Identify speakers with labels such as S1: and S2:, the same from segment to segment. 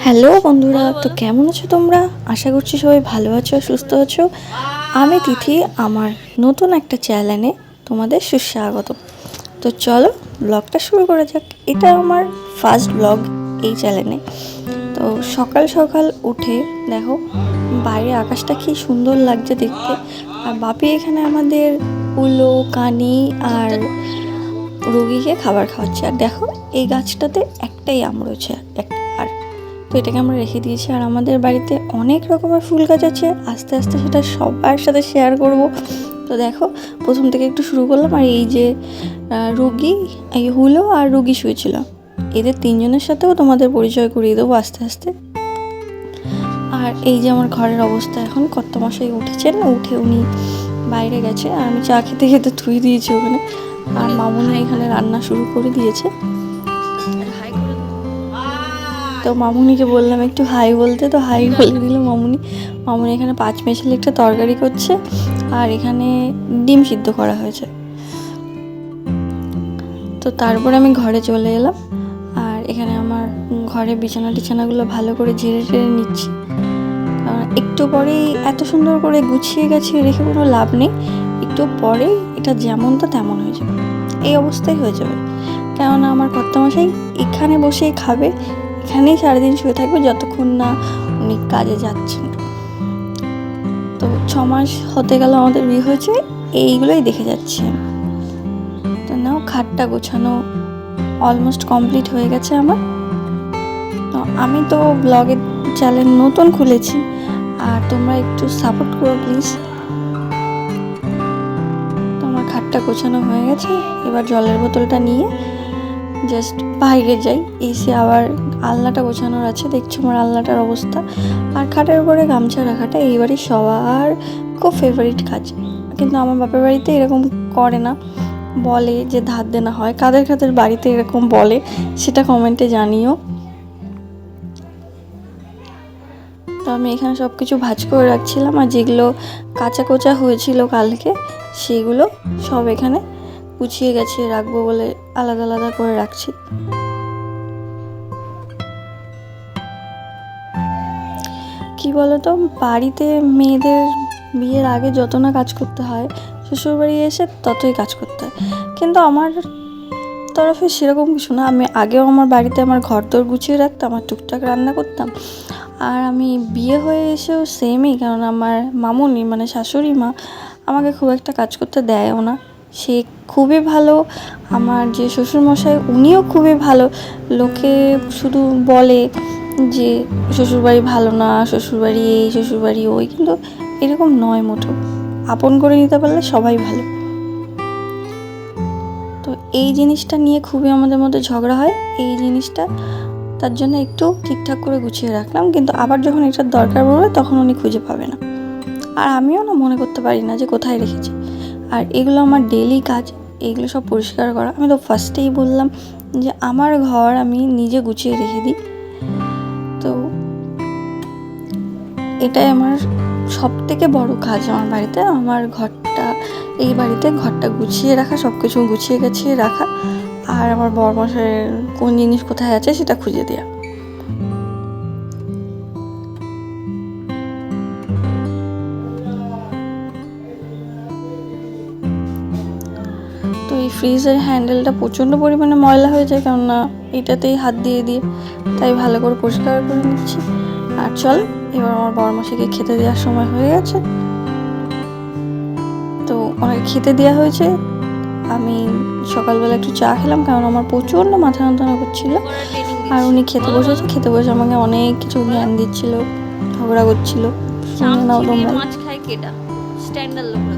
S1: Hello বন্ধুরা, তো কেমন আছো তোমরা? আশা করছি সবাই ভালো আছো, সুস্থ আছো। আমি তিথি, আমার নতুন একটা চ্যানেলে তোমাদের সুস্বাগত। তো চলো ব্লগটা শুরু করা যাক। এটা আমার ফার্স্ট ব্লগ এই চ্যানেলে। তো সকাল সকাল উঠে দেখো বাইরে আকাশটা কি সুন্দর লাগছে দেখতে। আর বাপি এখানে আমাদের উলো, কানি আর রোগীকে খাবার খাওয়াচ্ছে। আর দেখো এই গাছটাতে একটাই আম রয়েছে, আর তো এটাকে আমরা রেখে দিয়েছি। আর আমাদের বাড়িতে অনেক রকমের ফুল গাছ আছে, আস্তে আস্তে সেটা সবার সাথে শেয়ার করব। তো দেখো প্রথম থেকে একটু শুরু করলাম। আর এই যে রুগী, এই হুলো আর রুগী শুয়েছিল, এদের তিনজনের সাথেও তোমাদের পরিচয় করিয়ে দেবো আস্তে আস্তে। আর এই যে আমার ঘরের অবস্থা, এখন কর্তামশাই উঠেছেন, উঠে উনি বাইরে গেছে। আর আমি চা খেতে খেতে ধুয়ে দিয়েছি ওখানে। আর মামুনি এখানে রান্না শুরু করে দিয়েছে। তো মামুনিকে বললাম একটু হাই বলতে, তো হাই বলে দিল মামুনি। মামুনি এখানে 5 মেশালে একটা তরকারি করছে, আর এখানে ডিম সিদ্ধ করা হয়েছে। তো তারপরে আমি ঘরে চলে এলাম। আর এখানে আমার ঘরে বিছানাগুলো ভালো করে ঝেড়ে ঝেড়ে নিচ্ছি। একটু পরেই এত সুন্দর করে গুছিয়ে গেছে, রেখে কোনো লাভ নেই। একটু পরেই এটা যেমন তো তেমন হয়ে যাবে, এই অবস্থায় হয়ে যাবে। কেননা আমার কর্তামশাই এখানে বসেই খাবে, এখানেই সারাদিন শুয়ে থাকবে যতক্ষণ না উনি কাজে যাচ্ছেন। তো 6 মাস হতে গেল আমাদের বিয়ে হয়েছে, এইগুলোই দেখে যাচ্ছে। তো নাও খাটটা গোছানো অলমোস্ট কমপ্লিট হয়ে গেছে আমার। তো আমি তো ব্লগের চ্যানেল নতুন খুলেছি, আর তোমরা একটু সাপোর্ট করো প্লিজ। তো আমার খাটটা গোছানো হয়ে গেছে, এবার জলের বোতলটা নিয়ে জাস্ট বাইরে যাই। এসে আবার আলনাটা গোছানোর আছে, দেখছো আমার আলনাটার অবস্থা। আর খাটের উপরে গামছা রাখাটা এই বাড়ির সবার খুব ফেভারিট কাজ, কিন্তু আমার বাপের বাড়িতে এরকম করে না, বলে যে ধার দেনা হয়। কাদের কাদের বাড়িতে এরকম বলে সেটা কমেন্টে জানিও। তো আমি এখানে সব কিছু ভাঁজ করে রাখছিলাম, আর যেগুলো কাঁচা কোচা হয়েছিল কালকে সেগুলো সব এখানে গুছিয়ে গেছিয়ে রাখবো বলে আলাদা আলাদা করে রাখছি। কি বলতো, বাড়িতে মেয়েদের বিয়ের আগে যত না কাজ করতে হয়, শ্বশুরবাড়ি এসে ততই কাজ করতে হয়। কিন্তু আমার তরফে সেরকম কিছু না। আমি আগেও আমার বাড়িতে আমার ঘর দোর গুছিয়ে রাখতাম, আর টুকটাক রান্না করতাম। আর আমি বিয়ে হয়ে এসেও সেমই, কারণ আমার মামুনি মানে শাশুড়ি মা আমাকে খুব একটা কাজ করতে দেয়ও না। সে খুবই ভালো, আমার যে শ্বশুরমশাই উনিও খুবই ভালো। লোকে শুধু বলে যে শ্বশুরবাড়ি ভালো না, শ্বশুরবাড়ি এই শ্বশুরবাড়ি ওই, কিন্তু এরকম নয় মোটেও। আপন করে নিতে পারলে সবাই ভালো। তো এই জিনিসটা নিয়ে খুবই আমাদের মধ্যে ঝগড়া হয়, এই জিনিসটা তার জন্য একটু ঠিকঠাক করে গুছিয়ে রাখলাম। কিন্তু আবার যখন এটার দরকার পড়বে তখন উনি খুঁজে পাবে না, আর আমিও না মনে করতে পারি না যে কোথায় রেখেছি। আর এগুলো আমার ডেইলি কাজ, এইগুলো সব পরিষ্কার করা। আমি তো ফার্স্টেই বললাম যে আমার ঘর আমি নিজে গুছিয়ে রেখে দিই। তো এটাই আমার সব থেকে বড় কাজ আমার বাড়িতে। আমার ঘরটা, এই বাড়িতে ঘরটা গুছিয়ে রাখা, সব কিছু গুছিয়ে গেছিয়ে রাখা, আর আমার বরমশাইয়ের কোন জিনিস কোথায় আছে সেটা খুঁজে দেওয়া। তো এই ফ্রিজের হ্যান্ডেলটা প্রচণ্ড পরিমাণে ময়লা হয়ে যায়, কেননা এটাতেই হাত দিয়ে দিয়ে, তাই ভালো করে পরিষ্কার করে নিচ্ছি। আর চল এবার আমার বরমশাইকে খেতে দেওয়ার সময় হয়ে গেছে। তো ওনাকে খেতে দেওয়া হয়েছে। আমি সকালবেলা একটু চা খেলাম, কারণ আমার প্রচণ্ড মাথা যন্ত্রণা করছিল। আর উনি খেতে বসেছে, খেতে বসে আমাকে অনেক কিছু জ্ঞান দিচ্ছিল, ঝগড়া করছিল। শুনে নাও তোমরা।
S2: মাছ খায় কেটা? স্ট্যান্ডার্ড লোকরা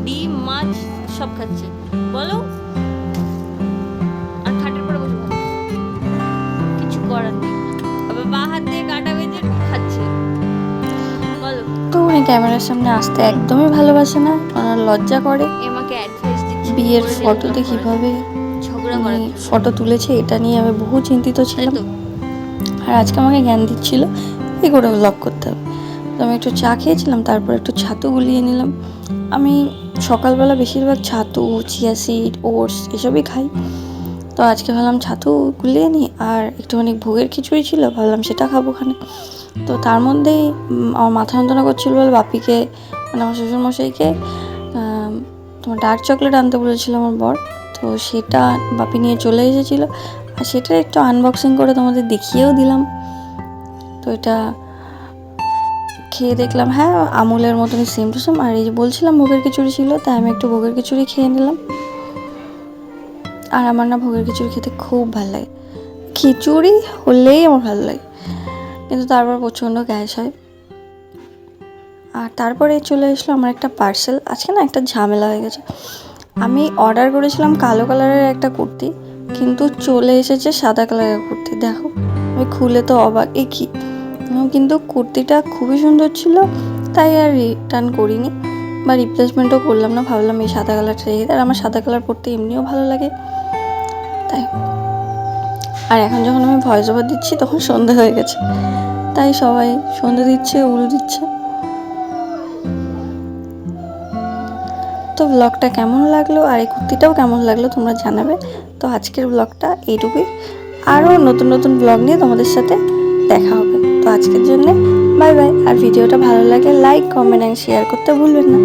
S2: ডিম মাছ সব খাচ্ছে, বলো। আর খাটের পরে বসে খাচ্ছে, কিছু করার নেই। আবার বা হাত দিয়ে কাটা বেঁধে খাচ্ছে, বলো।
S1: তো উনি ক্যামেরার সামনে আসতে একদমই ভালোবাসে না, ওনার লজ্জা করে।
S2: এমাকে অ্যাডভাইস দিচ্ছি
S1: বিয়ের ফটোতে কিভাবে
S2: ঝগড়া করার জন্য।
S1: ফটো তুলেছে এটা নিয়ে আমি বহু চিন্তিত ছিলাম। আর আজকে আমাকে জ্ঞান দিচ্ছিল এই করে ব্লগ করতে হবে। তো আমি একটু চা খেয়েছিলাম, তারপর একটু ছাতু গুলিয়ে নিলাম। আমি সকালবেলা বেশিরভাগ ছাতু, চিয়া সিড, ওটস এসবই খাই। তো আজকে ভাবলাম ছাতু গুলিয়ে নিই, আর একটুখানি ভোগের খিচুড়ি ছিল, ভাবলাম সেটা খাবো ওখানে। তো তার মধ্যেই আমার মাথা যন্ত্রণা করছিল বলে বাপিকে, মানে আমার শ্বশুরমশাইকে তোমার ডার্ক চকলেট আনতে বলেছিল আমার বর। তো সেটা বাপি নিয়ে চলে এসেছিলো, আর সেটা একটু আনবক্সিং করে তোমাদের দেখিয়েও দিলাম। তো এটা খেয়ে দেখলাম হ্যাঁ আমুলের মতনই সেম টু সেম। আর এই যে বলছিলাম ভোগের খিচুড়ি ছিল, তাই আমি একটু ভোগের খিচুড়ি খেয়ে নিলাম। আর আমার না ভোগের খিচুড়ি খেতে খুব ভালো লাগে, খিচুড়ি হলেই আমার ভালো লাগে, কিন্তু তারপর প্রচণ্ড গ্যাস হয়। আর তারপরে চলে আসলো আমার একটা পার্সেল। আজকে না একটা ঝামেলা হয়ে গেছে, আমি অর্ডার করেছিলাম কালো কালারের একটা কুর্তি, কিন্তু চলে এসেছে সাদা কালারের কুর্তি। দেখো আমি খুলে তো অবাক, এ কি! কিন্তু কুর্তিটা খুবই সুন্দর ছিল, তাই আর রিটার্ন করিনি বা রিপ্লেসমেন্টও করলাম না। ভাবলাম এই সাদা কালারটা রেখে, আর আমার সাদা কালার পরতে এমনিও ভালো লাগে তাই। আর এখন যখন আমি ভয়েস ওভার দিচ্ছি তখন সন্ধে হয়ে গেছে, তাই সবাই সন্ধে দিচ্ছে, উল দিচ্ছে। তো ব্লগটা কেমন লাগলো আর এই কুর্তিটাও কেমন লাগলো তোমরা জানাবে। তো আজকের ব্লগটা এইটুকুই, আরও নতুন নতুন ব্লগ নিয়ে তোমাদের সাথে দেখা হবে। তো আজকের জন্য বাই বাই। আর ভিডিওটা ভালো লাগে লাইক, কমেন্ট অ্যান্ড শেয়ার করতে ভুলবেন না।